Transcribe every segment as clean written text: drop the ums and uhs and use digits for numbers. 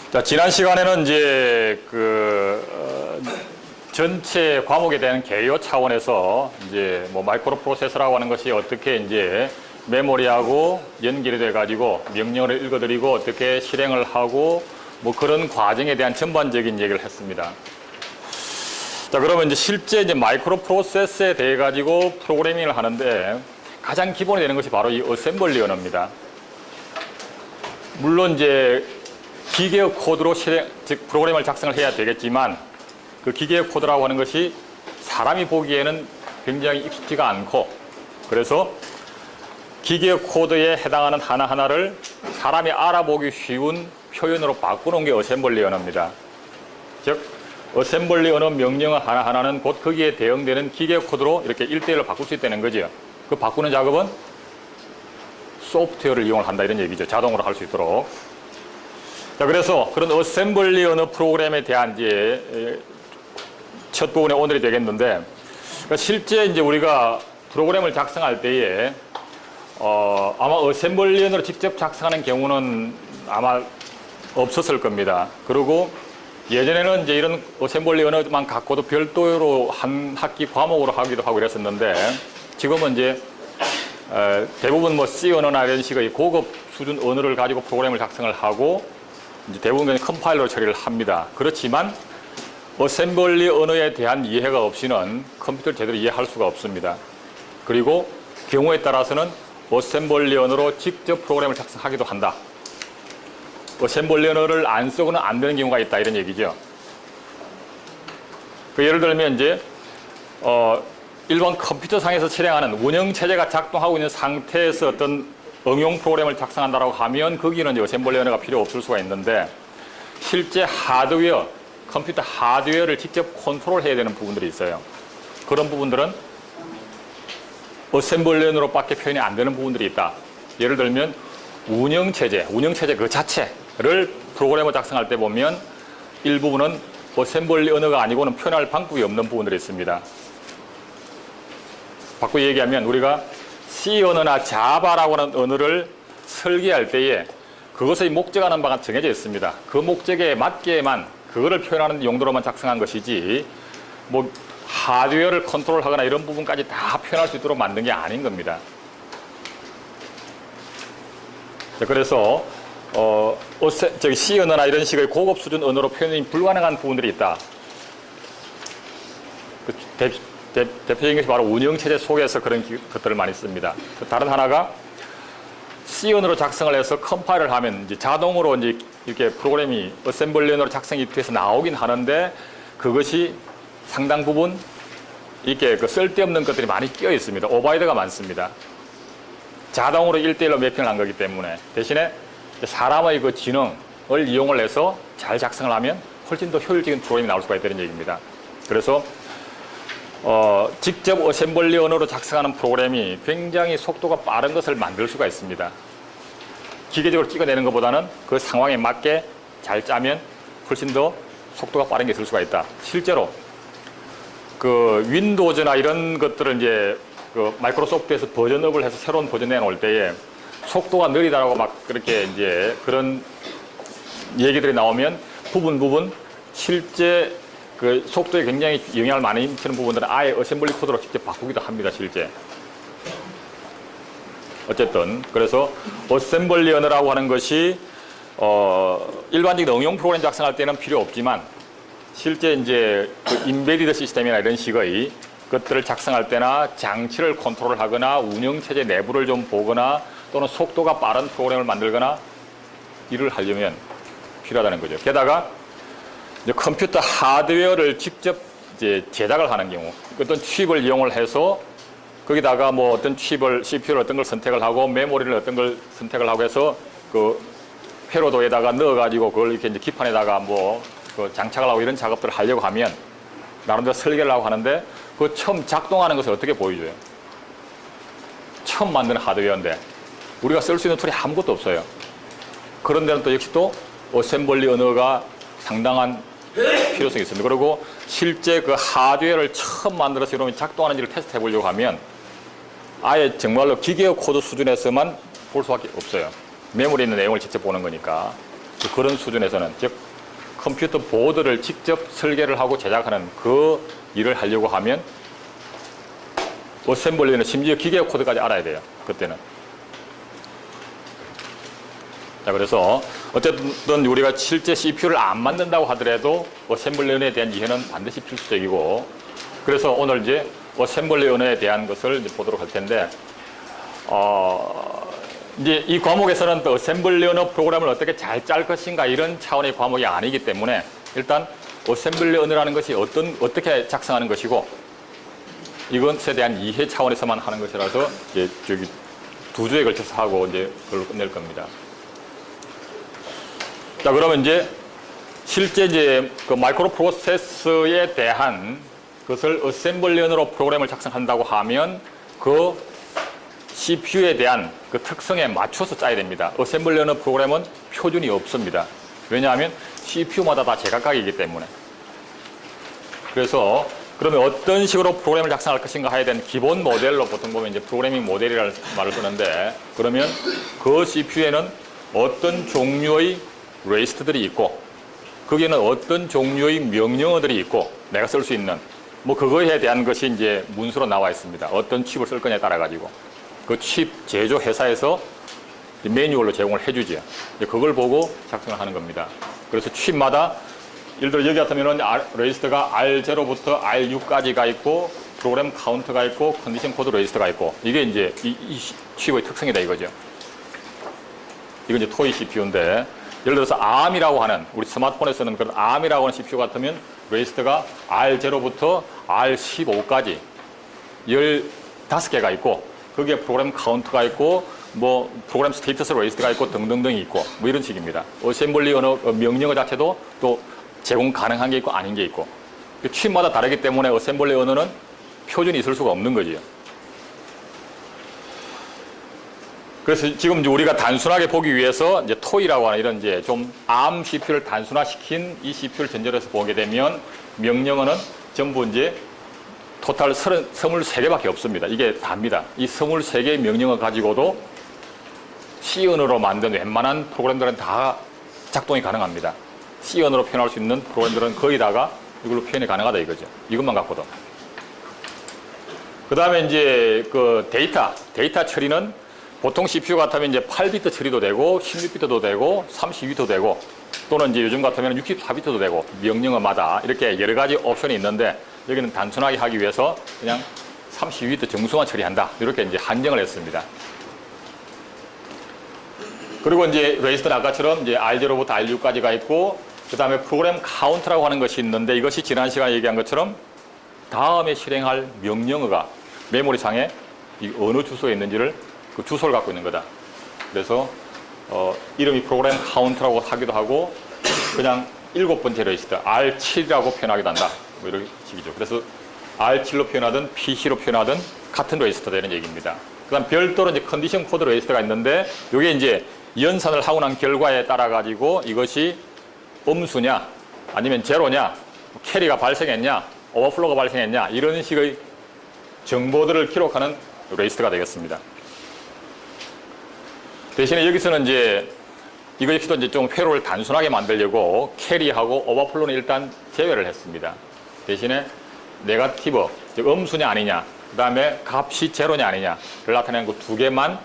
자, 지난 시간에는 이제 전체 과목에 대한 개요 차원에서 이제 뭐 마이크로 프로세서라고 하는 것이 어떻게 이제 메모리하고 연결이 돼 가지고 명령을 읽어드리고 어떻게 실행을 하고 뭐 그런 과정에 대한 전반적인 얘기를 했습니다. 자, 그러면 이제 실제 이제 마이크로 프로세서에 대해 가지고 프로그래밍을 하는데 가장 기본이 되는 것이 바로 이 어셈블리 언어입니다. 물론 이제 기계의 코드로 즉 프로그램을 작성을 해야 되겠지만 그 기계의 코드라고 하는 것이 사람이 보기에는 굉장히 익숙지가 않고, 그래서 기계의 코드에 해당하는 하나하나를 사람이 알아보기 쉬운 표현으로 바꾸는 게 어셈블리 언어입니다. 즉 어셈블리 언어 명령어 하나하나는 곧 거기에 대응되는 기계 코드로 이렇게 1대1로 바꿀 수 있다는 거죠. 그 바꾸는 작업은 소프트웨어를 이용을 한다 이런 얘기죠. 자동으로 할 수 있도록. 자, 그래서 그런 어셈블리 언어 프로그램에 대한 이제 첫 부분이 오늘이 되겠는데, 실제 이제 우리가 프로그램을 작성할 때에 아마 어셈블리 언어로 직접 작성하는 경우는 아마 없었을 겁니다. 그리고 예전에는 이제 이런 어셈블리 언어만 갖고도 별도로 한 학기 과목으로 하기도 하고 그랬었는데, 지금은 이제 대부분 뭐 C 언어나 이런 식의 고급 수준 언어를 가지고 프로그램을 작성을 하고 이제 대부분 컴파일러 처리를 합니다. 그렇지만 어셈블리 언어에 대한 이해가 없이는 컴퓨터를 제대로 이해할 수가 없습니다. 그리고 경우에 따라서는 어셈블리 언어로 직접 프로그램을 작성하기도 한다. 어셈블리 언어를 안 쓰고는 안 되는 경우가 있다 이런 얘기죠. 예를 들면 이제 일반 컴퓨터상에서 실행하는 운영체제가 작동하고 있는 상태에서 어떤 응용 프로그램을 작성한다고 하면 거기는 이제 어셈블리 언어가 필요 없을 수가 있는데, 실제 하드웨어, 컴퓨터 하드웨어를 직접 컨트롤해야 되는 부분들이 있어요. 그런 부분들은 어셈블리 언어로밖에 표현이 안 되는 부분들이 있다. 예를 들면 운영체제 그 자체를 프로그램을 작성할 때 보면 일부분은 어셈블리 언어가 아니고는 표현할 방법이 없는 부분들이 있습니다. 바꾸어 얘기하면 우리가 C 언어나 자바라고 하는 언어를 설계할 때에 그것의 목적하는 바가 정해져 있습니다. 그 목적에 맞게만 그거를 표현하는 용도로만 작성한 것이지 뭐 하드웨어를 컨트롤하거나 이런 부분까지 다 표현할 수 있도록 만든 게 아닌 겁니다. 그래서 C 언어나 이런 식의 고급 수준 언어로 표현이 불가능한 부분들이 있다. 대표적인 것이 바로 운영체제 속에서 그런 것들을 많이 씁니다. 다른 하나가 C 언어로 작성을 해서 컴파일을 하면 이제 자동으로 이제 이렇게 프로그램이 어셈블리 언어로 작성이 돼서 나오긴 하는데 그것이 상당 부분 이렇게 그 쓸데없는 것들이 많이 끼어 있습니다. 오버라이드가 많습니다. 자동으로 1대1로 매핑을 한 거기 때문에 대신에 사람의 그 지능을 이용을 해서 잘 작성을 하면 훨씬 더 효율적인 프로그램이 나올 수가 있다는 얘기입니다. 그래서 직접 어셈블리 언어로 작성하는 프로그램이 굉장히 속도가 빠른 것을 만들 수가 있습니다. 기계적으로 찍어내는 것보다는 그 상황에 맞게 잘 짜면 훨씬 더 속도가 빠른 게 있을 수가 있다. 실제로 그 윈도우즈나 이런 것들은 이제 그 마이크로소프트에서 버전업을 해서 새로운 버전 내놓을 때에 속도가 느리다라고 막 그렇게 이제 그런 얘기들이 나오면 부분 실제 그 속도에 굉장히 영향을 많이 미치는 부분들은 아예 어셈블리 코드로 직접 바꾸기도 합니다, 실제. 어쨌든 그래서 어셈블리 언어라고 하는 것이 일반적인 응용 프로그램 작성할 때는 필요 없지만 실제 이제 그 인베디드 시스템이나 이런 식의 것들을 작성할 때나 장치를 컨트롤하거나 운영체제 내부를 좀 보거나 또는 속도가 빠른 프로그램을 만들거나 일을 하려면 필요하다는 거죠. 게다가 이제 컴퓨터 하드웨어를 직접 이제 제작을 하는 경우, 어떤 칩을 이용을 해서 거기다가 뭐 어떤 칩을 CPU를 어떤 걸 선택을 하고 메모리를 어떤 걸 선택을 하고 해서 그 회로도에다가 넣어가지고 그걸 이렇게 이제 기판에다가 뭐 그 장착을 하고 이런 작업들을 하려고 하면 나름대로 설계를 하고 하는데 그 처음 작동하는 것을 어떻게 보여줘요? 처음 만드는 하드웨어인데 우리가 쓸 수 있는 툴이 아무것도 없어요. 그런 데는 또 역시 또 어셈블리 언어가 상당한 필요성이 있습니다. 그리고 실제 그 하드웨어를 처음 만들어서 이러면 작동하는지를 테스트해 보려고 하면 아예 정말로 기계의 코드 수준에서만 볼 수밖에 없어요. 메모리에 있는 내용을 직접 보는 거니까. 그런 수준에서는, 즉 컴퓨터 보드를 직접 설계를 하고 제작하는 그 일을 하려고 하면 어셈블리는 심지어 기계 코드까지 알아야 돼요. 그때는. 자, 그래서 어쨌든 우리가 실제 CPU를 안 만든다고 하더라도 어셈블리 언어에 대한 이해는 반드시 필수적이고, 그래서 오늘 이제 어셈블리 언어에 대한 것을 이제 보도록 할 텐데, 이제 이 과목에서는 또 어셈블리 언어 프로그램을 어떻게 잘 짤 것인가 이런 차원의 과목이 아니기 때문에 일단 어셈블리 언어라는 것이 어떻게 작성하는 것이고 이것에 대한 이해 차원에서만 하는 것이라서 이제 저기 2주에 걸쳐서 하고 이제 그걸로 끝낼 겁니다. 자, 그러면 이제 실제 이제 그 마이크로 프로세서에 대한 그것을 어셈블리 언어로 프로그램을 작성한다고 하면 그 CPU에 대한 그 특성에 맞춰서 짜야 됩니다. 어셈블리 언어 프로그램은 표준이 없습니다. 왜냐하면 CPU마다 다 제각각이기 때문에. 그래서 그러면 어떤 식으로 프로그램을 작성할 것인가 하에 대한 기본 모델로 보통 보면 이제 프로그래밍 모델이라는 말을 쓰는데, 그러면 그 CPU에는 어떤 종류의 레이스트들이 있고 거기에는 어떤 종류의 명령어들이 있고 내가 쓸 수 있는 뭐 그거에 대한 것이 이제 문서로 나와 있습니다. 어떤 칩을 쓸 거냐에 따라 가지고 그 칩 제조 회사에서 매뉴얼로 제공을 해주죠. 그걸 보고 작성을 하는 겁니다. 그래서 칩마다 예를 들어 여기 같으면은 레지스터가 R0부터 R6까지가 있고 프로그램 카운트가 있고 컨디션 코드 레지스터가 있고 이게 이제 이 칩의 특성이다 이거죠. 이건 이제 토이 CPU인데 예를 들어서 ARM이라고 하는 우리 스마트폰에 쓰는 그런 ARM이라고 하는 CPU 같으면 레지스터가 R0부터 R15까지 15개가 있고 거기에 프로그램 카운트가 있고 뭐 프로그램 스테이터스 레지스터가 있고 등등등이 있고 뭐 이런 식입니다. 어셈블리 언어 명령어 자체도 또 제공 가능한 게 있고 아닌 게 있고 칩마다 다르기 때문에 어셈블리 언어는 표준이 있을 수가 없는 거지요. 그래서 지금 이제 우리가 단순하게 보기 위해서 이제 토이라고 하는 이런 이제 좀 ARM CPU를 단순화시킨 이 CPU를 전제로 해서 보게 되면 명령어는 전부 이제 토탈 23개밖에 없습니다. 이게 답니다. 이 23개의 명령어 가지고도 C 언어로 만든 웬만한 프로그램들은 다 작동이 가능합니다. C 언어로 표현할 수 있는 프로그램들은 거의 다가 이걸로 표현이 가능하다 이거죠. 이것만 갖고도. 그 다음에 이제 그 데이터 처리는 보통 CPU 같으면 이제 8비트 처리도 되고 16비트도 되고 32비트도 되고 또는 이제 요즘 같으면 64비트도 되고 명령어마다 이렇게 여러 가지 옵션이 있는데 여기는 단순하게 하기 위해서 그냥 32비트 정수만 처리한다. 이렇게 이제 한정을 했습니다. 그리고 이제 레지스터는 아까처럼 이제 R0부터 R6까지가 있고 그 다음에 프로그램 카운트라고 하는 것이 있는데 이것이 지난 시간에 얘기한 것처럼 다음에 실행할 명령어가 메모리상에 이 어느 주소에 있는지를 그 주소를 갖고 있는 거다. 그래서 이름이 프로그램 카운트라고 하기도 하고 그냥 7번째 레지스터 R7이라고 표현하기도 한다. 뭐 이런 식이죠. 그래서 R7로 표현하든 PC로 표현하든 같은 레지스터 되는 얘기입니다. 그 다음 별도로 이제 컨디션 코드 레지스터가 있는데 이게 이제 연산을 하고 난 결과에 따라 가지고 이것이 음수냐 아니면 제로냐 캐리가 발생했냐 오버플로가 발생했냐 이런 식의 정보들을 기록하는 레지스터가 되겠습니다. 대신에 여기서는 이제 이거 역시도 이제 좀 회로를 단순하게 만들려고 캐리하고 오버플로는 일단 제외를 했습니다. 대신에 네거티브, 즉 음수냐 아니냐, 그 다음에 값이 제로냐 아니냐를 나타내는 그 두 개만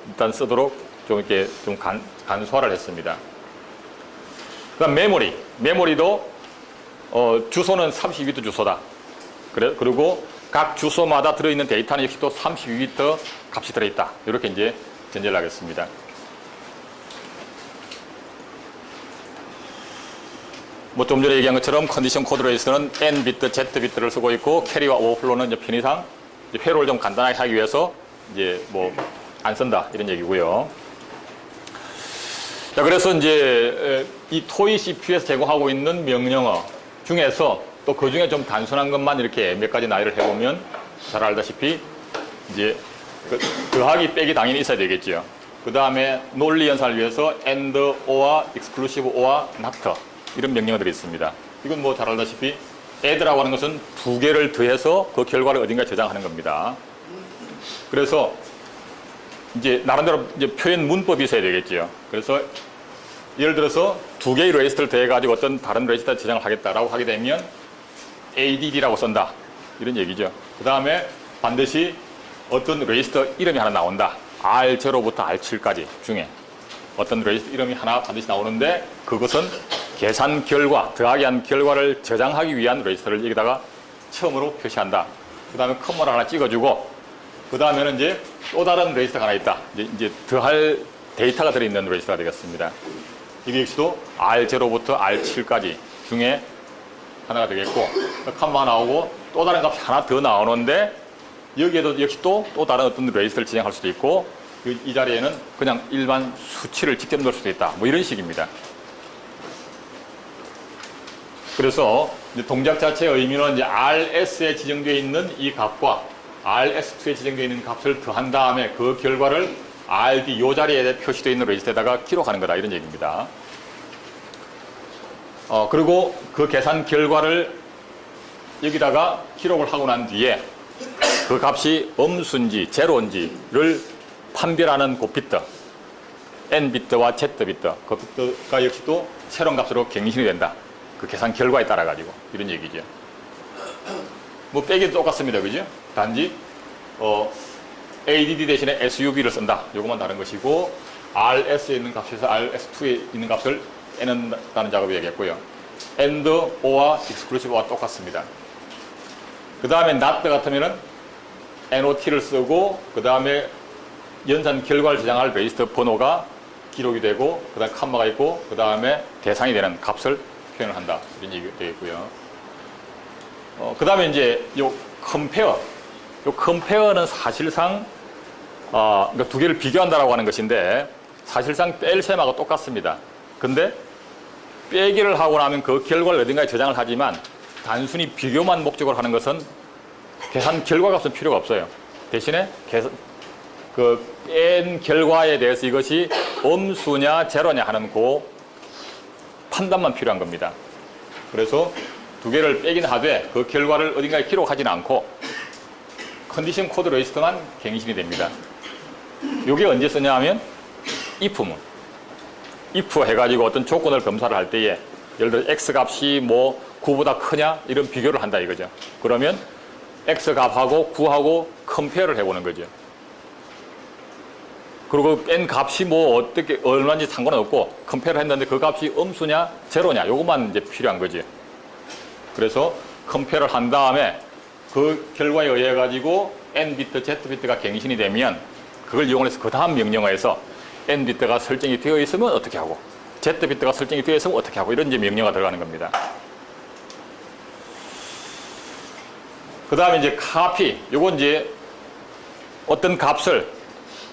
일단 쓰도록 좀 이렇게 좀 간소화를 했습니다. 그 다음 메모리도 주소는 32비트 주소다. 그리고 각 주소마다 들어있는 데이터는 역시 또 32비트 값이 들어있다. 이렇게 이제 전제를 하겠습니다. 뭐 좀 전에 얘기한 것처럼 컨디션 코드 레지스터는 N비트, Z비트를 쓰고 있고 캐리와 오버플로는 이제 편의상 이제 회로를 좀 간단하게 하기 위해서 이제 뭐 안 쓴다 이런 얘기고요. 자, 그래서 이제 이 토이 CPU에서 제공하고 있는 명령어 중에서 또 그 중에 좀 단순한 것만 이렇게 몇 가지 나열을 해보면 잘 알다시피 이제 더하기 빼기 당연히 있어야 되겠죠. 그 다음에 논리 연산을 위해서 AND, OR, Exclusive OR, NOT 이런 명령어들이 있습니다. 이건 뭐 잘 알다시피 add라고 하는 것은 두 개를 더해서 그 결과를 어딘가에 저장하는 겁니다. 그래서 이제 나름대로 이제 표현 문법이 있어야 되겠죠. 그래서 예를 들어서 두 개의 레지스터를 더해가지고 어떤 다른 레지스터 저장을 하겠다라고 하게 되면 ADD라고 쓴다. 이런 얘기죠. 그 다음에 반드시 어떤 레지스터 이름이 하나 나온다. R0부터 R7까지 중에 어떤 레지스터 이름이 하나 반드시 나오는데 그것은 계산 결과, 더하기 한 결과를 저장하기 위한 레지스터를 여기다가 처음으로 표시한다. 그 다음에 컴마를 하나 찍어주고 그 다음에는 이제 또 다른 레지스터가 하나 있다. 이제 더할 데이터가 들어있는 레지스터가 되겠습니다. 이게 역시도 R0부터 R7까지 중에 하나가 되겠고 컴마가 나오고 또 다른 값이 하나 더 나오는데 여기에도 역시 또 다른 어떤 레지스터를 진행할 수도 있고 이 자리에는 그냥 일반 수치를 직접 넣을 수도 있다. 뭐 이런 식입니다. 그래서 이제 동작 자체의 의미는 이제 RS에 지정되어 있는 이 값과 RS2에 지정되어 있는 값을 더한 다음에 그 결과를 RD 이 자리에 표시되어 있는 레지스터에다가 기록하는 거다. 이런 얘기입니다. 그리고 그 계산 결과를 여기다가 기록을 하고 난 뒤에 그 값이 음수인지 제로인지를 판별하는 그 비트, N비트와 Z비트, 그 비트가 역시 또 새로운 값으로 갱신이 된다. 그 계산 결과에 따라 가지고 이런 얘기죠. 뭐 빼기도 똑같습니다. 그죠? 단지 ADD 대신에 SUV를 쓴다. 요것만 다른 것이고 RS에 있는 값에서 RS2에 있는 값을 빼낸다는 작업이 되겠고요. AND, OR와 EXCLUSIVE와 똑같습니다. 그 다음에 NOT 같으면은 NOT를 쓰고 그 다음에 연산 결과를 저장할 레지스터 번호가 기록이 되고 그 다음에 컴마가 있고 그 다음에 대상이 되는 값을 표현을 한다. 이런 얘기가 되겠고요. 그 다음에 이제 요 컴페어는 사실상 그러니까 두 개를 비교한다라고 하는 것인데 사실상 뺄셈하고 똑같습니다. 근데 빼기를 하고 나면 그 결과를 어딘가에 저장을 하지만 단순히 비교만 목적으로 하는 것은 계산 결과 값은 필요가 없어요. 대신에 그 뺀 결과에 대해서 이것이 음수냐 제로냐 하는 그 판단만 필요한 겁니다. 그래서 두 개를 빼긴 하되 그 결과를 어딘가에 기록하지는 않고 컨디션 코드 레지스터만 갱신이 됩니다. 이게 언제 쓰냐 하면 if문. if 해가지고 어떤 조건을 검사를 할 때에 예를 들어 x 값이 뭐 9보다 크냐 이런 비교를 한다 이거죠. 그러면 x 값하고 9하고 컴페어를 해보는 거죠. 그리고 뺀 값이 뭐 어떻게 얼마인지 상관은 없고 컴페어를 했는데 그 값이 음수냐 제로냐 요것만 이제 필요한 거지. 그래서 컴페어를 한 다음에 그 결과에 의해 가지고 N비트, Z비트가 갱신이 되면 그걸 이용해서 그 다음 명령어에서 N비트가 설정이 되어 있으면 어떻게 하고 Z비트가 설정이 되어 있으면 어떻게 하고 이런 이제 명령어가 들어가는 겁니다. 그 다음에 이제 카피, 요건 이제 어떤 값을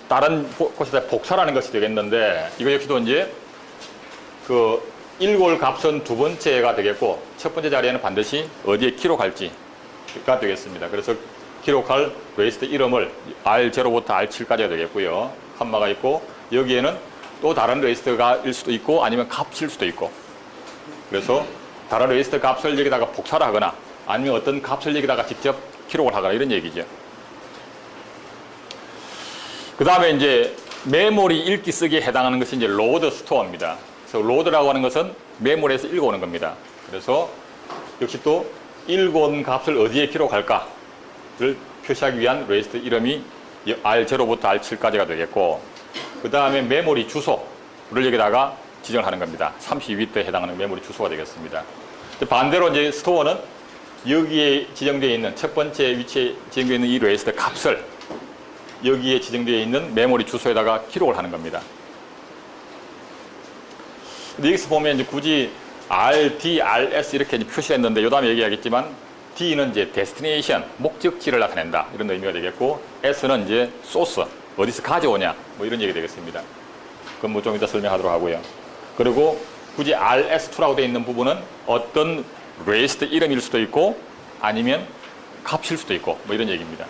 다른 곳에다 복사하는 것이 되겠는데 이거 역시도 이제 그 읽을 값은 두 번째가 되겠고 첫 번째 자리에는 반드시 어디에 기록할지가 되겠습니다. 그래서 기록할 레지스터 이름을 R0부터 R7까지가 되겠고요. 컴마가 있고 여기에는 또 다른 레지스터가 일 수도 있고 아니면 값일 수도 있고 그래서 다른 레지스터 값을 여기다가 복사를 하거나 아니면 어떤 값을 여기다가 직접 기록을 하거나 이런 얘기죠. 그 다음에 이제 메모리 읽기 쓰기에 해당하는 것이 이제 로드 스토어입니다. 그래서 로드라고 하는 것은 메모리에서 읽어오는 겁니다. 그래서 역시 또 읽어온 값을 어디에 기록할까를 표시하기 위한 레지스터 이름이 R0부터 R7까지가 되겠고 그 다음에 메모리 주소를 여기다가 지정하는 겁니다. 32비트에 해당하는 메모리 주소가 되겠습니다. 반대로 이제 스토어는 여기에 지정되어 있는 첫 번째 위치에 지정되어 있는 이 레지스터 값을 여기에 지정되어 있는 메모리 주소에다가 기록을 하는 겁니다. 근데 여기서 보면 이제 굳이 RD, RS 이렇게 표시했는데 요 다음에 얘기하겠지만 D는 이제 데스티네이션, 목적지를 나타낸다 이런 의미가 되겠고 S는 이제 소스, 어디서 가져오냐 뭐 이런 얘기 되겠습니다. 그건 뭐 좀 이따 설명하도록 하고요. 그리고 굳이 RS2라고 되어 있는 부분은 어떤 레지스터 이름일 수도 있고 아니면 값일 수도 있고 뭐 이런 얘기입니다.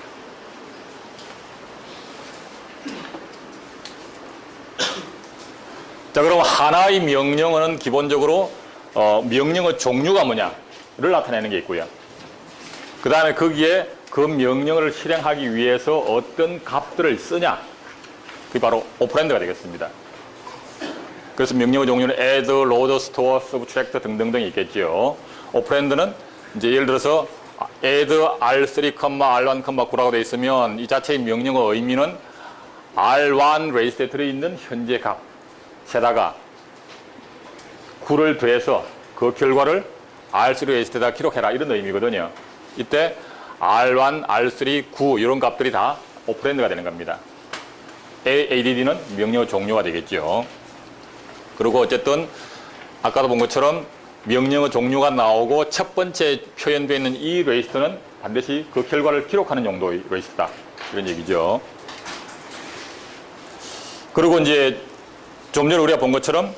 자, 그럼 하나의 명령어는 기본적으로 명령어 종류가 뭐냐를 나타내는 게 있고요. 그 다음에 거기에 그 명령어를 실행하기 위해서 어떤 값들을 쓰냐 그게 바로 오퍼랜드가 되겠습니다. 그래서 명령어 종류는 add, load, store, subtract 등등등이 있겠죠. 오퍼랜드는 이제 예를 들어서 add r3, r1, 9라고 되어 있으면 이 자체의 명령어 의미는 r1 레이스에 들어있는 현재 값에다가 9를 더해서 그 결과를 r3 레이스에다 기록해라 이런 의미거든요. 이때 r1, r3, 9 이런 값들이 다 오퍼랜드가 되는 겁니다. add는 명령어 종류가 되겠죠. 그리고 어쨌든 아까도 본 것처럼 명령어 종류가 나오고 첫 번째 표현되어 있는 이 레이스트는 반드시 그 결과를 기록하는 용도의 레이스트다. 이런 얘기죠. 그리고 이제 좀 전에 우리가 본 것처럼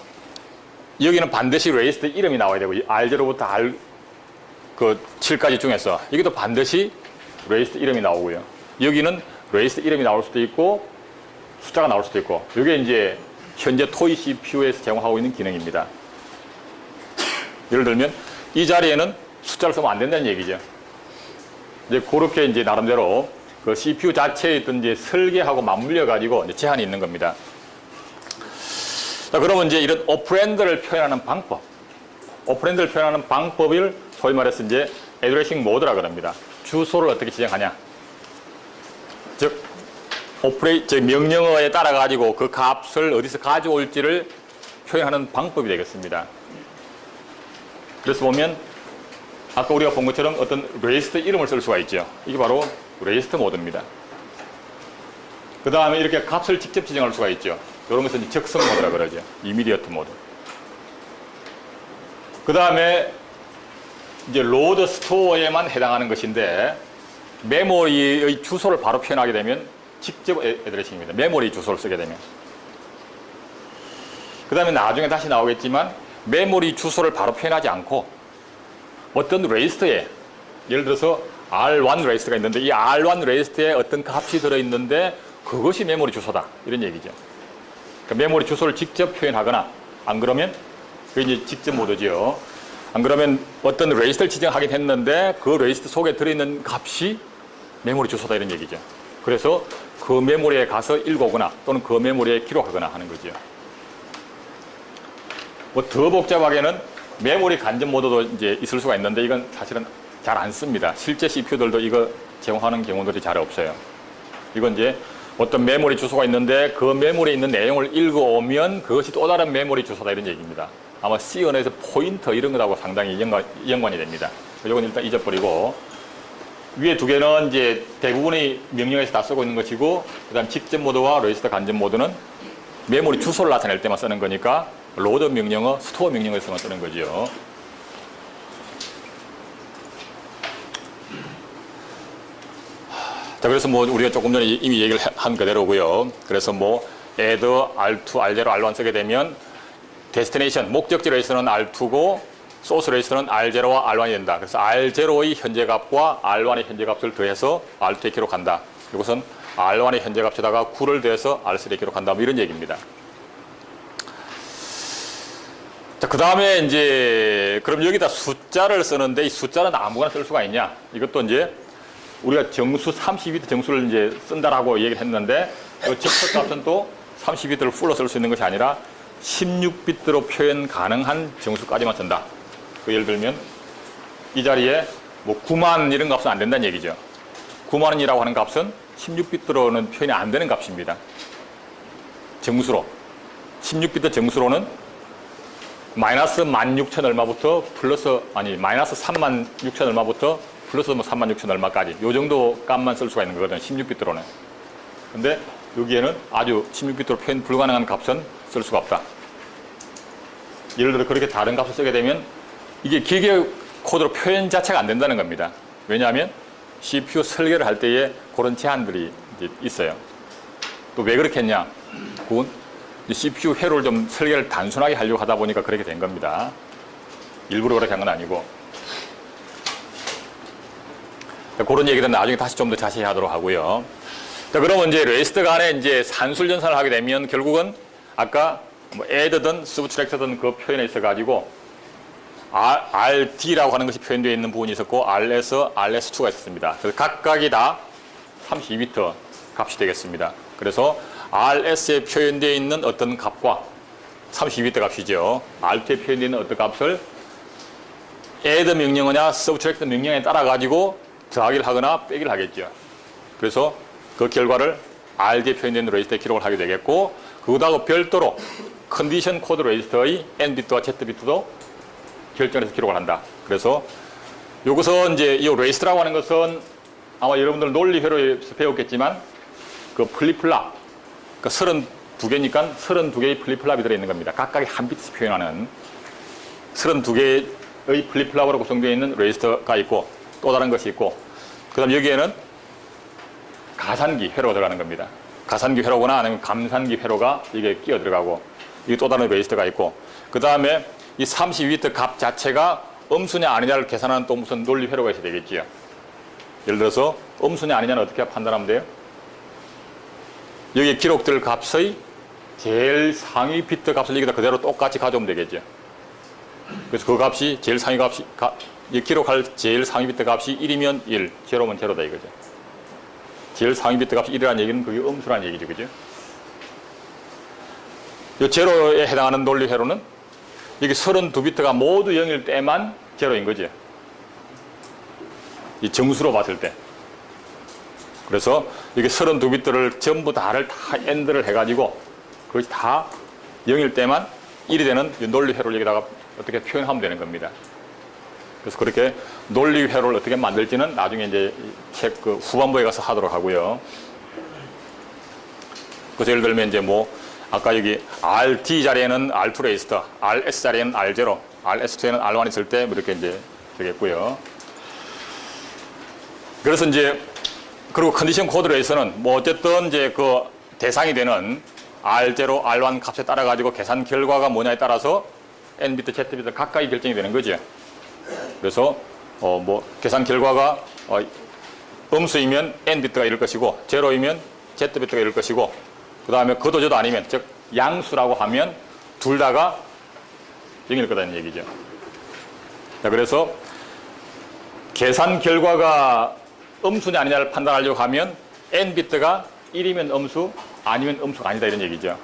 여기는 반드시 레이스트 이름이 나와야 되고 R0부터 R7까지 중에서 여기도 반드시 레이스트 이름이 나오고요. 여기는 레이스트 이름이 나올 수도 있고 숫자가 나올 수도 있고 이게 이제 현재 토이 CPU에서 제공하고 있는 기능입니다. 예를 들면 이 자리에는 숫자를 쓰면 안 된다는 얘기죠. 이제 그렇게 이제 나름대로 그 CPU 자체에 있던 이제 설계하고 맞물려 가지고 이제 제한이 있는 겁니다. 자, 그러면 이제 이런 오퍼랜드를 표현하는 방법, 오퍼랜드를 표현하는 방법을 소위 말해서 이제 애드레싱 모드라 그럽니다. 주소를 어떻게 지정하냐. 즉, 명령어에 따라 가지고 그 값을 어디서 가져올지를 표현하는 방법이 되겠습니다. 그래서 보면 아까 우리가 본 것처럼 어떤 레이스트 이름을 쓸 수가 있죠. 이게 바로 레이스트 모드입니다. 그 다음에 이렇게 값을 직접 지정할 수가 있죠. 이런 것은 적성 모드라 그러죠. 이미디어트 모드. 그 다음에 이제 로드 스토어에만 해당하는 것인데 메모리의 주소를 바로 표현하게 되면 직접 애드레싱입니다. 메모리 주소를 쓰게 되면. 그 다음에 나중에 다시 나오겠지만 메모리 주소를 바로 표현하지 않고 어떤 레이스트에 예를 들어서 R1 레이스트가 있는데 이 R1 레이스트에 어떤 값이 들어있는데 그것이 메모리 주소다. 이런 얘기죠. 그러니까 메모리 주소를 직접 표현하거나 안 그러면 그게 이제 직접 모드죠. 안 그러면 어떤 레이스트를 지정하긴 했는데 그 레이스트 속에 들어있는 값이 메모리 주소다 이런 얘기죠. 그래서 그 메모리에 가서 읽어오거나 또는 그 메모리에 기록하거나 하는 거죠. 뭐 더 복잡하게는 메모리 간접 모드도 이제 있을 수가 있는데 이건 사실은 잘 안 씁니다. 실제 CPU들도 이거 제공하는 경우들이 잘 없어요. 이건 이제 어떤 메모리 주소가 있는데 그 메모리에 있는 내용을 읽어오면 그것이 또 다른 메모리 주소다 이런 얘기입니다. 아마 C 언어에서 포인터 이런 것하고 상당히 연관이 됩니다. 이건 일단 잊어버리고 위에 두 개는 이제 대부분의 명령에서 다 쓰고 있는 것이고 그 다음 직접 모드와 레이스트 간접 모드는 메모리 주소를 나타낼 때만 쓰는 거니까 로드 명령어, 스토어 명령어에서만 쓰는 거죠. 자, 그래서 뭐 우리가 조금 전에 이미 얘기를 한 그대로고요. 그래서 뭐 add R2, R0, R1 쓰게 되면 데스티네이션, 목적지 레이스는 R2고 소스 레이스는 R0와 R1이 된다. 그래서 R0의 현재 값과 R1의 현재 값을 더해서 R2에 기록한다. 이것은 R1의 현재 값에다가 9를 더해서 R3에 기록한다. 뭐 이런 얘기입니다. 자, 그 다음에 이제 그럼 여기다 숫자를 쓰는데 이 숫자는 아무거나 쓸 수가 있냐? 이것도 이제 우리가 정수 32비트 정수를 이제 쓴다라고 얘기를 했는데 그 적석 값은 또 32비트를 풀로 쓸 수 있는 것이 아니라 16비트로 표현 가능한 정수까지만 쓴다. 그 예를 들면 이 자리에 뭐 9만 이런 값은 안 된다는 얘기죠. 9만 원이라고 하는 값은 16비트로는 표현이 안 되는 값입니다. 정수로. 16비트 정수로는 마이너스 16,000 얼마부터 플러스 마이너스 36,000 얼마부터 플러스 뭐 36,000 얼마까지 요 정도 값만 쓸 수가 있는 거거든요. 16비트로는. 근데 여기에는 아주 16비트로 표현 불가능한 값은 쓸 수가 없다. 예를 들어 그렇게 다른 값을 쓰게 되면 이게 기계 코드로 표현 자체가 안 된다는 겁니다. 왜냐하면 CPU 설계를 할 때에 그런 제한들이 이제 있어요. 또 왜 그렇게 했냐? 그건 CPU 회로를 좀 설계를 단순하게 하려고 하다 보니까 그렇게 된 겁니다. 일부러 그렇게 한 건 아니고. 그런 얘기들은 나중에 다시 좀 더 자세히 하도록 하고요. 자, 그러면 이제 레이스트 간에 이제 산술 전산을 하게 되면 결국은 아까 뭐 add든 subtract든 그 표현에 있어가지고 RD라고 하는 것이 표현되어 있는 부분이 있었고 RS, RS2가 있었습니다. 그래서 각각이 다 32비트 값이 되겠습니다. 그래서 RS에 표현되어 있는 어떤 값과 32비트 값이죠. R2에 표현되는 어떤 값을 add 명령어냐 subtract 명령에 따라 가지고 더하기를 하거나 빼기를 하겠죠. 그래서 그 결과를 RD에 표현된 레지스터에 기록을 하게 되겠고, 그것하고 별도로 컨디션 코드 레지스터의 N비트와 Z비트도 결정해서 기록을 한다. 그래서 여기서 이제 이 레지스터라고 하는 것은 아마 여러분들 논리회로에서 배웠겠지만 그 플립플랍, 그 32개니까 32개의 플립플랍이 들어있는 겁니다. 각각의 한 비트 표현하는 32개의 플립플랍으로 구성되어 있는 레지스터가 있고, 또 다른 것이 있고, 그 다음 여기에는 가산기 회로가 들어가는 겁니다. 가산기 회로거나 아니면 감산기 회로가 이게 끼어 들어가고, 이게 또 다른 레지스터가 있고, 그 다음에 이 32비트 값 자체가 음수냐 아니냐를 계산하는 또 무슨 논리 회로가 있어야 되겠지요. 예를 들어서 음수냐 아니냐는 어떻게 판단하면 돼요? 여기 기록될 값의 제일 상위 비트 값을 여기다 그대로 똑같이 가져오면 되겠죠. 그래서 그 값이 제일 상위 값이 기록할 제일 상위 비트 값이 1이면 1, 제로면 제로다 이거죠. 제일 상위 비트 값이 1이라는 얘기는 그게 음수라는 얘기죠. 그죠? 이 제로에 해당하는 논리 회로는 여기 32비트가 모두 0일 때만 제로인 거죠. 이 정수로 봤을 때. 그래서 이게 32비트를 전부 다를 다 엔드를 해가지고 그것이 다 0일 때만 1이 되는 이 논리 회로를 여기다가 어떻게 표현하면 되는 겁니다. 그래서 그렇게 논리 회로를 어떻게 만들지는 나중에 이제 책 그 후반부에 가서 하도록 하고요. 그래서 예를 들면 이제 뭐 아까 여기 RD 자리에는 R2 레지스터, RS 자리에는 R0, RS2에는 R1 있을 때 이렇게 이제 되겠고요. 그래서 이제 그리고 컨디션 코드에서는 뭐 어쨌든 이제 그 대상이 되는 R0, R1 값에 따라 가지고 계산 결과가 뭐냐에 따라서 N비트, Z비트 각각이 결정이 되는 거죠. 그래서 뭐 계산 결과가 음수이면 N비트가 이럴 것이고 제로이면 Z비트가 이럴 것이고 그 다음에 그도 저도 아니면 즉 양수라고 하면 둘 다가 0일 거다는 얘기죠. 자, 그래서 계산 결과가 음수냐 아니냐를 판단하려고 하면 N비트가 1이면 음수 아니면 음수가 아니다 이런 얘기죠.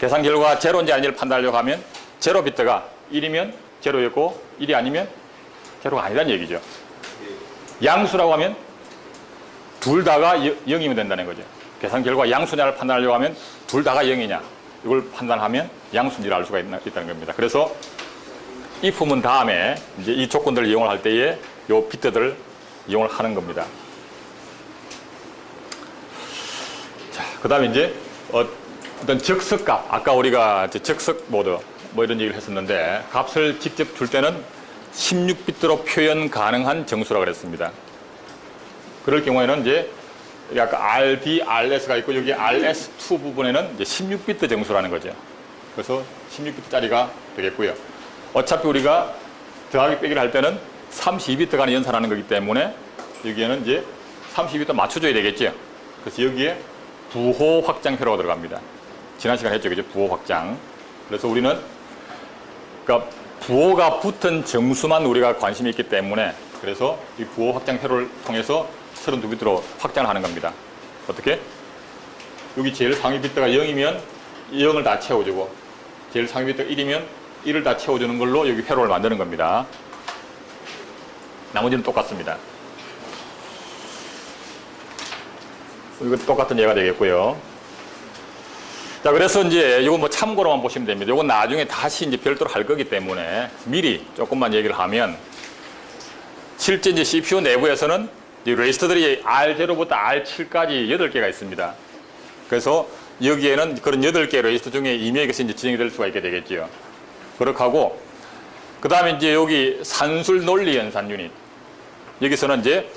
계산 결과가 제로인지 아닌지를 판단하려고 하면 제로비트가 1이면 제로였고 1이 아니면 제로가 아니다는 얘기죠. 양수라고 하면 둘 다가 0이면 된다는 거죠. 계산 결과 양수냐를 판단하려고 하면 둘 다가 0이냐 이걸 판단하면 양수인지를 알 수가 있다는 겁니다. 그래서 if문 다음에 이제 이 조건들을 이용을 할 때에 요 비트들을 이용을 하는 겁니다. 자, 그 다음에 이제 어떤 적석값, 아까 우리가 적석 모드 뭐 이런 얘기를 했었는데 값을 직접 줄 때는 16비트로 표현 가능한 정수라고 그랬습니다. 그럴 경우에는 이제 여기 아까 RD, RS가 있고 여기 RS2 부분에는 이제 16비트 정수라는 거죠. 그래서 16비트짜리가 되겠고요. 어차피 우리가 더하기 빼기를 할 때는 32비트 간의 연산하는 거기 때문에 여기에는 이제 32비트 맞춰줘야 되겠죠. 그래서 여기에 부호 확장 회로가 들어갑니다. 지난 시간에 했죠. 그죠? 부호 확장. 그래서 우리는 그러니까 부호가 붙은 정수만 우리가 관심이 있기 때문에 그래서 이 부호 확장 회로를 통해서 32비트로 확장을 하는 겁니다. 어떻게? 여기 제일 상위 비트가 0이면 0을 다 채워주고 제일 상위 비트가 1이면 1을 다 채워주는 걸로 여기 회로를 만드는 겁니다. 나머지는 똑같습니다. 이거 똑같은 예가 되겠고요. 자, 그래서 이제 이거 뭐 참고로만 보시면 됩니다. 이건 나중에 다시 이제 별도로 할 거기 때문에 미리 조금만 얘기를 하면 실제 이제 CPU 내부에서는 이 레지스터들이 R0부터 R7까지 8개가 있습니다. 그래서 여기에는 그런 8개 레지스터 중에 임의에서 이제 지정이 될 수가 있게 되겠죠. 그렇게 하고, 그 다음에 이제 여기 산술 논리 연산 유닛. 여기서는 이제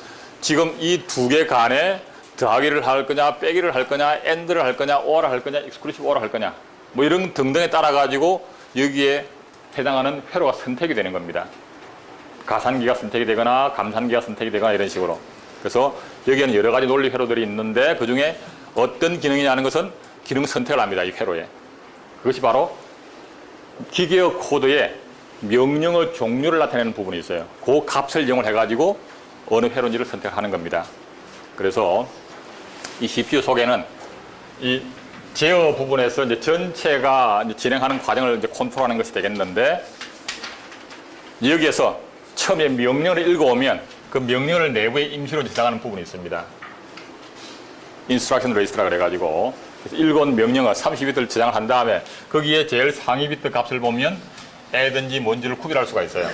지금 이 두 개 간에 더하기를 할 거냐, 빼기를 할 거냐, AND를 할 거냐, OR을 할 거냐, 익스클루시브 OR을 할 거냐, 뭐 이런 등등에 따라 가지고 여기에 해당하는 회로가 선택이 되는 겁니다. 가산기가 선택이 되거나 감산기가 선택이 되거나 이런 식으로. 그래서 여기에는 여러 가지 논리 회로들이 있는데 그 중에 어떤 기능이냐는 것은 기능 선택을 합니다. 이 회로에. 그것이 바로 기계어 코드에 명령어 종류를 나타내는 부분이 있어요. 그 값을 이용을 해가지고 어느 회로인지를 선택하는 겁니다. 그래서 이 CPU 속에는 이 제어 부분에서 이제 전체가 이제 진행하는 과정을 이제 컨트롤하는 것이 되겠는데, 여기에서 처음에 명령을 읽어오면 그 명령을 내부에 임시로 저장하는 부분이 있습니다. 인스트럭션 레지스터라 그래가지고, 그래서 읽어온 명령을 30비트를 저장을 한 다음에 거기에 제일 상위 비트 값을 보면 애든지 뭔지를 구별할 수가 있어요.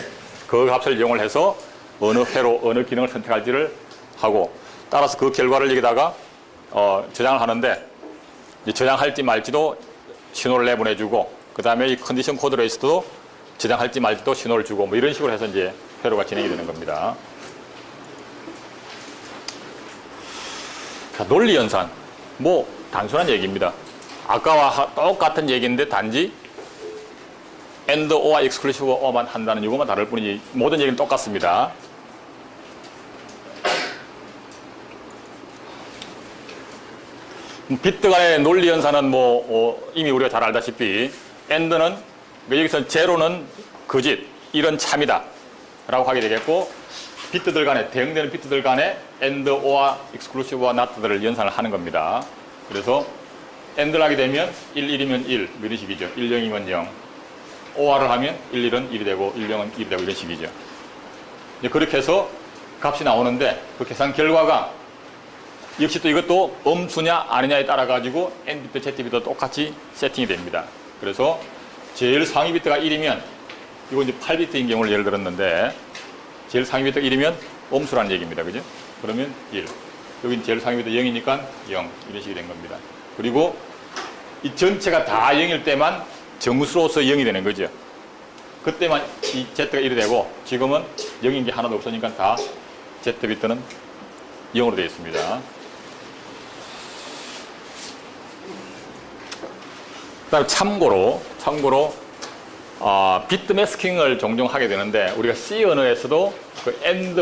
그 값을 이용을 해서 어느 회로 어느 기능을 선택할지를 하고, 따라서 그 결과를 여기다가 저장을 하는데, 저장할지 말지도 신호를 내보내주고, 그 다음에 이 컨디션 코드 레지스터도 저장할지 말지도 신호를 주고, 뭐 이런 식으로 해서 이제 회로가 진행이 되는 겁니다. 자, 논리 연산. 뭐 단순한 얘기입니다. 아까와 똑같은 얘기인데 단지 AND, OR, exclusive OR만 한다는 이거만 다를 뿐이지 모든 얘기는 똑같습니다. 비트 간의 논리 연산은 이미 우리가 잘 알다시피 AND는 여기서 제로는 거짓, 1은 참이다 라고 하게 되겠고, 비트들 간에, 대응되는 비트들 간에 AND, OR, exclusive와 NOT들을 연산을 하는 겁니다. 그래서 AND를 하게 되면 1, 1이면 1, 이런 식이죠. 1, 0이면 0. OR을 하면 1, 1은 1이 되고 1, 0은 1이 되고 이런 식이죠. 이제 그렇게 해서 값이 나오는데, 그 계산 결과가 역시 또 이것도 음수냐 아니냐에 따라 가지고 N비트, Z비트도 똑같이 세팅이 됩니다. 그래서 제일 상위 비트가 1이면, 이거 이제 8비트인 경우를 예를 들었는데, 제일 상위 비트가 1이면 음수라는 얘기입니다. 그죠? 그러면 1. 여긴 제일 상위 비트 0이니까 0. 이런 식이 된 겁니다. 그리고 이 전체가 다 0일 때만 정수로서 0이 되는 거죠. 그때만 이 Z가 1이 되고, 지금은 0인 게 하나도 없으니까 다 Z비트는 0으로 되어 있습니다. 그다음에 참고로 비트 매스킹을 종종 하게 되는데, 우리가 C 언어에서도 그 AND,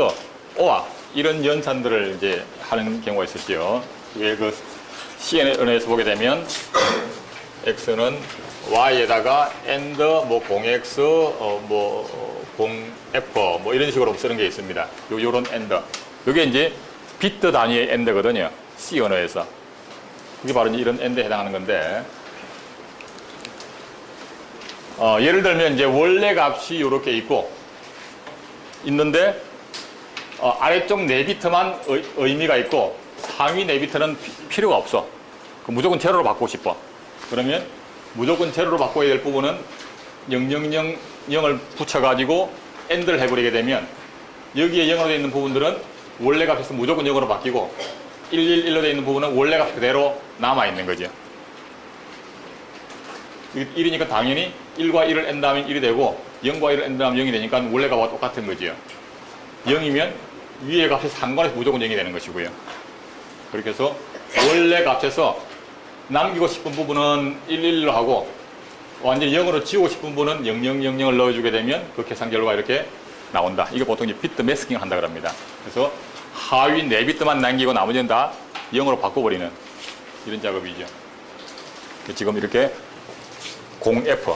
OR 이런 연산들을 이제 하는 경우가 있었죠. 그 C 언어에서 보게 되면 X는 Y에다가 AND 0X 0F 이런 식으로 쓰는 게 있습니다. 요런 AND. 이게 이제 비트 단위의 AND거든요. C 언어에서. 그게 바로 이제 이런 AND에 해당하는 건데, 예를 들면 이제 원래 값이 이렇게 있는데, 아래쪽 4비트만 의미가 있고 상위 4비트는 필요가 없어. 무조건 제로로 바꾸고 싶어. 그러면 무조건 제로로 바꿔야 될 부분은 000을 붙여가지고 AND를 해버리게 되면, 여기에 0으로 되어 있는 부분들은 원래 값에서 무조건 0으로 바뀌고, 111로 되어 있는 부분은 원래 값 그대로 남아있는 거죠. 1이니까 당연히 1과 1을 AND 하면 1이 되고, 0과 1을 AND 하면 0이 되니까 원래 값과 똑같은 거지요. 0이면 위의 값에 상관해서 무조건 0이 되는 것이고요. 그렇게 해서 원래 값에서 남기고 싶은 부분은 111로 하고, 완전히 0으로 지우고 싶은 부분은 0000을 넣어주게 되면 그 계산 결과가 이렇게 나온다. 이게 보통 이제 비트 매스킹을 한다 그럽니다. 그래서 하위 4비트만 남기고 나머지는 다 0으로 바꿔버리는 이런 작업이죠. 지금 이렇게 0F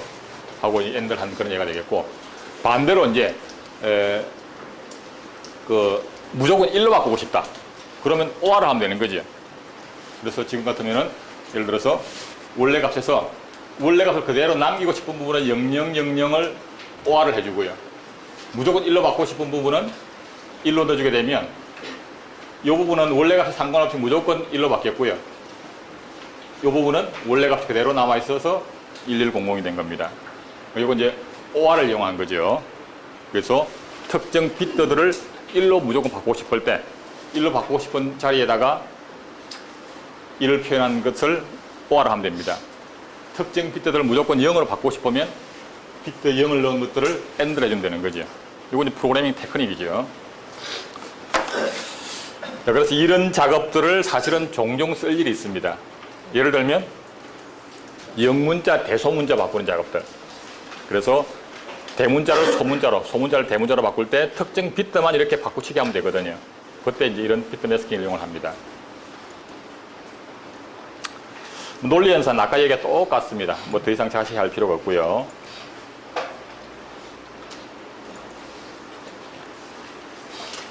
하고 AND를 한 그런 얘기가 되겠고, 반대로 이제 무조건 1로 바꾸고 싶다. 그러면 OR을 하면 되는 거죠. 그래서 지금 같으면은 예를 들어서 원래 값에서 원래 값을 그대로 남기고 싶은 부분은 0000을 OR을 해주고요. 무조건 1로 바꾸고 싶은 부분은 1로 넣어주게 되면, 이 부분은 원래 값에 상관없이 무조건 1로 바뀌었고요. 이 부분은 원래 값이 그대로 남아있어서 1100이 된 겁니다. 이건 이제 OR을 이용한 거죠. 그래서 특정 비트들을 1로 무조건 바꾸고 싶을 때, 1로 바꾸고 싶은 자리에다가 1을 표현한 것을 OR을 하면 됩니다. 특정 비트들을 무조건 0으로 바꾸고 싶으면 비트 0을 넣은 것들을 AND를 해주면 되는 거죠. 이건 이제 프로그래밍 테크닉이죠. 자, 그래서 이런 작업들을 사실은 종종 쓸 일이 있습니다. 예를 들면 영문자, 대소문자 바꾸는 작업들. 그래서 대문자를 소문자로, 소문자를 대문자로 바꿀 때 특정 비트만 이렇게 바꾸치기 하면 되거든요. 그때 이제 이런 비트 매스킹을 이용을 합니다. 논리 연산 아까 얘기가 똑같습니다. 뭐 더 이상 자세히 할 필요가 없고요.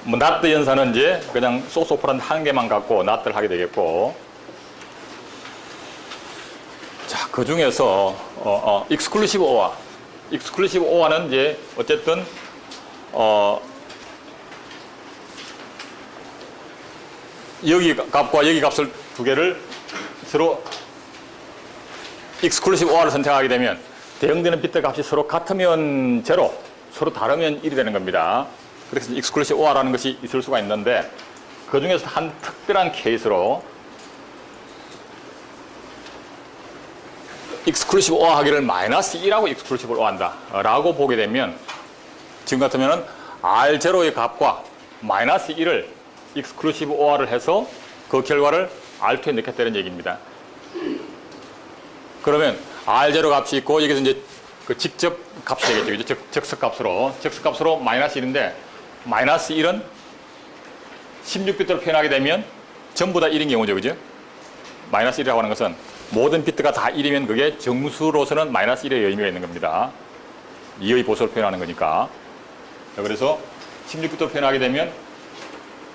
NOT 연산은 이제 그냥 소스 오퍼란드 한 개만 갖고 NOT를 하게 되겠고, 그 중에서 익스클루시브 OR, 익스클루시브 OR는 이제 어쨌든 여기 값과 여기 값을 두 개를 서로 익스클루시브 OR를 선택하게 되면 대응되는 비트 값이 서로 같으면 제로, 서로 다르면 1이 되는 겁니다. 그래서 익스클루시브 OR라는 것이 있을 수가 있는데 그 중에서 한 특별한 케이스로 익스클루시브 OR 하기를 마이너스 1하고 익스클루시브를 OR한다 라고 보게 되면 지금 같으면 R0의 값과 마이너스 1을 익스클루시브 OR을 해서 그 결과를 R2에 넣겠다는 얘기입니다. 그러면 R0 값이 있고 여기서 이제 그 직접 값이 되겠죠. 적석값으로 마이너스 1인데 마이너스 1은 16비트로 표현하게 되면 전부 다 1인 경우죠. 그죠? 마이너스 1이라고 하는 것은 모든 비트가 다 1이면 그게 정수로서는 마이너스 1의 의미가 있는 겁니다. 2의 보수를 표현하는 거니까. 그래서 16비트로 표현하게 되면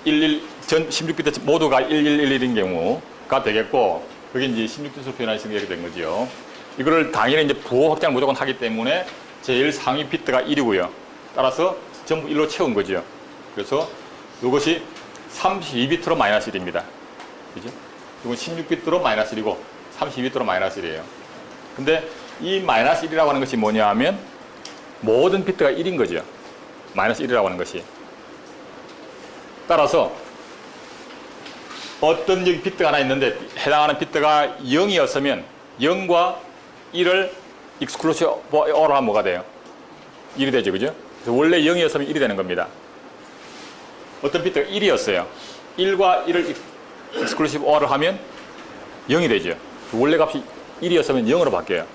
16비트 모두가 1111인 경우가 되겠고, 그게 이제 16비트로 표현할 수 있게 된 거죠. 이거를 당연히 이제 부호 확장을 무조건 하기 때문에 제일 상위 비트가 1이고요. 따라서 전부 1로 채운 거죠. 그래서 이것이 32비트로 마이너스 1입니다. 그죠? 이건 16비트로 마이너스 1이고 32비트로 마이너스 1이에요. 근데 이 마이너스 1이라고 하는 것이 뭐냐 하면 모든 비트가 1인 거죠. 마이너스 1이라고 하는 것이. 따라서 어떤 여기 비트가 하나 있는데 해당하는 비트가 0이었으면 0과 1을 익스클루시브 OR로 하면 뭐가 돼요? 1이 되죠. 그죠? 그래서 원래 0이었으면 1이 되는 겁니다. 어떤 비트가 1이었어요. 1과 1을 익스클루시브 OR을 하면 0이 되죠. 원래 값이 1이었으면 0으로 바뀌어요.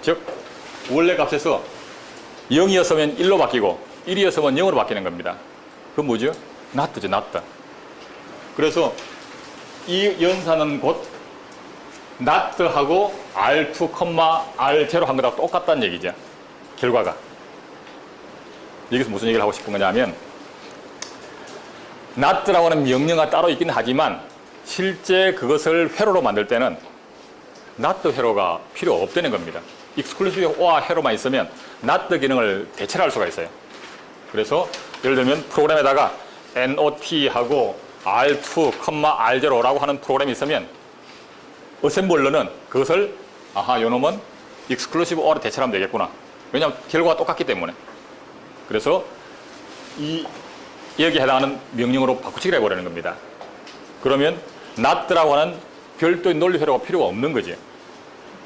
즉 원래 값에서 0이었으면 1로 바뀌고 1이었으면 0으로 바뀌는 겁니다. 그건 뭐죠? not죠. not. 그래서 이 연산은 곧 not하고 R2, R0 한 거랑 똑같다는 얘기죠. 결과가. 여기서 무슨 얘기를 하고 싶은 거냐면 not라고 하는 명령어가 따로 있긴 하지만 실제 그것을 회로로 만들 때는 not 회로가 필요 없다는 겁니다. exclusive or 회로만 있으면 not 기능을 대체할 수가 있어요. 그래서 예를 들면 프로그램에다가 NOT하고 R2, R0라고 하는 프로그램이 있으면 어셈블러는 그것을 요놈은 exclusive or로 대체하면 되겠구나. 왜냐하면 결과가 똑같기 때문에. 그래서 여기에 해당하는 명령으로 바꾸치기를 해버리는 겁니다. 그러면 not라고 하는 별도의 논리 회로가 필요가 없는 거지.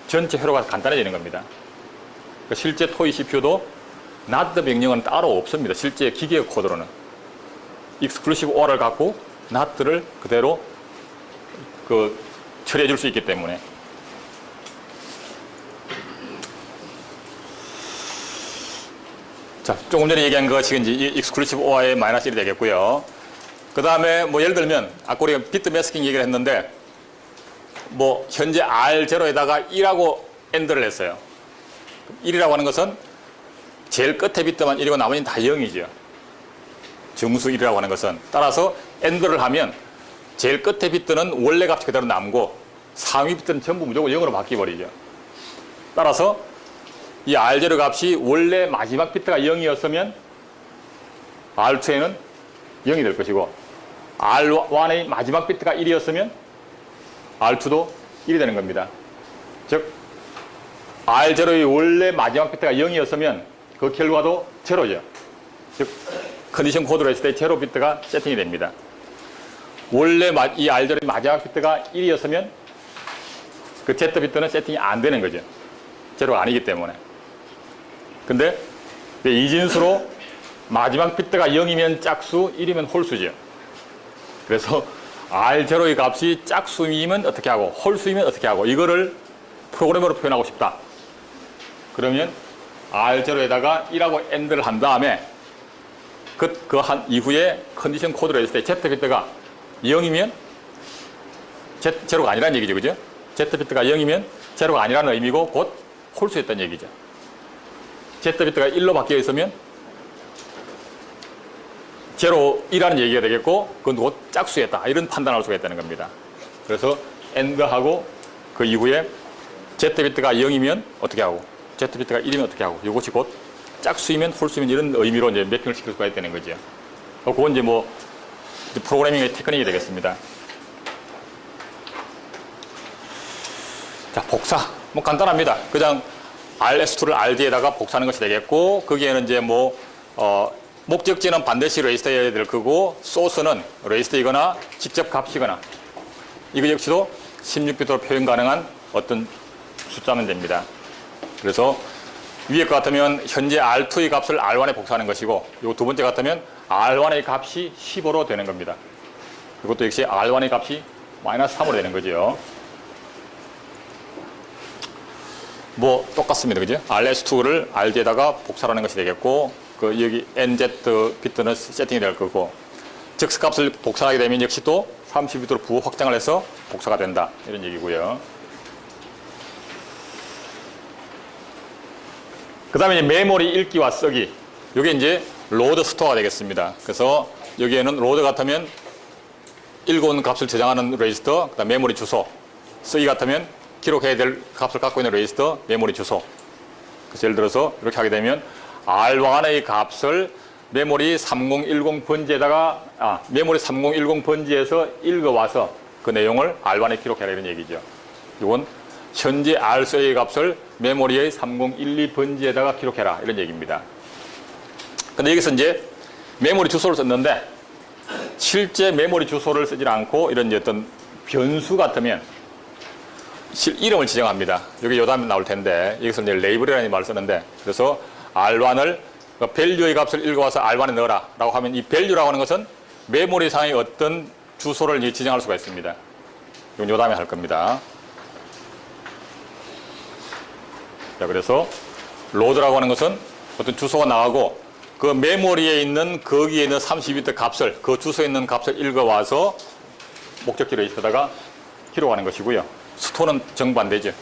전체 회로가 간단해지는 겁니다. 그러니까 실제 토이 CPU도 not 명령은 따로 없습니다. 실제 기계 코드로는. exclusive or를 갖고 not를 그대로 처리해 줄 수 있기 때문에. 자, 조금 전에 얘기한 것이 이제 exclusive OR의 마이너스 1이 되겠고요. 그 다음에 예를 들면 아까 우리가 비트 매스킹 얘기를 했는데 현재 R0에다가 1하고 AND를 했어요. 1이라고 하는 것은 제일 끝에 비트만 1이고 나머지는 다 0이죠. 정수 1이라고 하는 것은. 따라서 AND를 하면 제일 끝에 비트는 원래 값이 그대로 남고 상위 비트는 전부 무조건 0으로 바뀌어버리죠. 따라서 이 R0 값이 원래 마지막 비트가 0이었으면 R2에는 0이 될 것이고 R1의 마지막 비트가 1이었으면 R2도 1이 되는 겁니다. 즉 R0의 원래 마지막 비트가 0이었으면 그 결과도 제로죠. 즉 컨디션 코드로 했을 때 제로 비트가 세팅이 됩니다. 원래 이 R0의 마지막 비트가 1이었으면 그 Z 비트는 세팅이 안 되는 거죠. 제로가 아니기 때문에. 근데 이진수로 마지막 비트가 0이면 짝수, 1이면 홀수죠. 그래서 R0의 값이 짝수이면 어떻게 하고 홀수이면 어떻게 하고 이거를 프로그램으로 표현하고 싶다. 그러면 R0에다가 1하고 AND를 한 다음에 그 한 이후에 컨디션 코드로 했을 때 Z 비트가 0이면 제로가 아니라는 얘기죠. 그죠? Z 비트가 0이면 제로가 아니라는 의미고 곧 홀수였다는 얘기죠. Z 비트가 1로 바뀌어 있으면 제로 1이라는 얘기가 되겠고 그건 곧 짝수였다. 이런 판단을 할 수가 있다는 겁니다. 그래서 AND하고 그 이후에 Z비트가 0이면 어떻게 하고, Z비트가 1이면 어떻게 하고, 이것이 곧 짝수이면 홀수이면 이런 의미로 이제 매핑을 시킬 수가 있다는 거죠. 그건 이제 뭐 프로그래밍의 테크닉이 되겠습니다. 자, 복사. 뭐 간단합니다. 그냥 RS2를 RD에다가 복사하는 것이 되겠고, 거기에는 이제 뭐, 목적지는 반드시 레지스터여야 될 거고, 소스는 레지스터이거나 직접 값이거나, 이거 역시도 16비트로 표현 가능한 어떤 숫자면 됩니다. 그래서 위에 것 같으면 현재 R2의 값을 R1에 복사하는 것이고, 이 두 번째 같으면 R1의 값이 15로 되는 겁니다. 이것도 역시 R1의 값이 마이너스 3으로 되는 거죠. 뭐 똑같습니다. 그죠? RS2를 RD에다가 복사하는 것이 되겠고, 그 여기 NZ 비트는 세팅이 될 거고, 즉스 값을 복사하게 되면 역시 또 30비트로 부호 확장을 해서 복사가 된다. 이런 얘기고요. 그 다음에 이제 메모리 읽기와 쓰기. 이게 이제 로드 스토어가 되겠습니다. 그래서 여기에는 로드 같으면 읽어온 값을 저장하는 레지스터, 그 다음 메모리 주소. 쓰기 같으면 기록해야 될 값을 갖고 있는 레지스터, 메모리 주소. 그래서 예를 들어서 이렇게 하게 되면 R1의 값을 메모리 3010 번지에다가, 메모리 3010 번지에서 읽어와서 그 내용을 R1에 기록해라 이런 얘기죠. 이건 현재 R4의 값을 메모리의 3012 번지에다가 기록해라 이런 얘기입니다. 근데 여기서 이제 메모리 주소를 썼는데 실제 메모리 주소를 쓰지 않고 이런 이제 어떤 변수 같으면 이름을 지정합니다. 여기 요 다음에 나올 텐데 여기서 이제 레이블이라는 말을 쓰는데, 그래서 R1을 value의 값을 읽어와서 R1에 넣어라 라고 하면 이 value라고 하는 것은 메모리 상의 어떤 주소를 이제 지정할 수가 있습니다. 이건 요 다음에 할 겁니다. 자, 그래서 load라고 하는 것은 어떤 주소가 나가고 그 메모리에 있는 거기에 있는 32비트 값을, 그 주소에 있는 값을 읽어와서 목적지 레지스터에다가 기록하는 것이고요. 스토어는 정반대죠.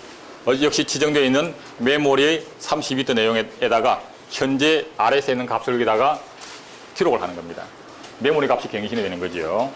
역시 지정되어 있는 메모리의 32비트 내용에다가 현재 RS에 있는 값을 여기다가 기록을 하는 겁니다. 메모리 값이 갱신이 되는 거죠.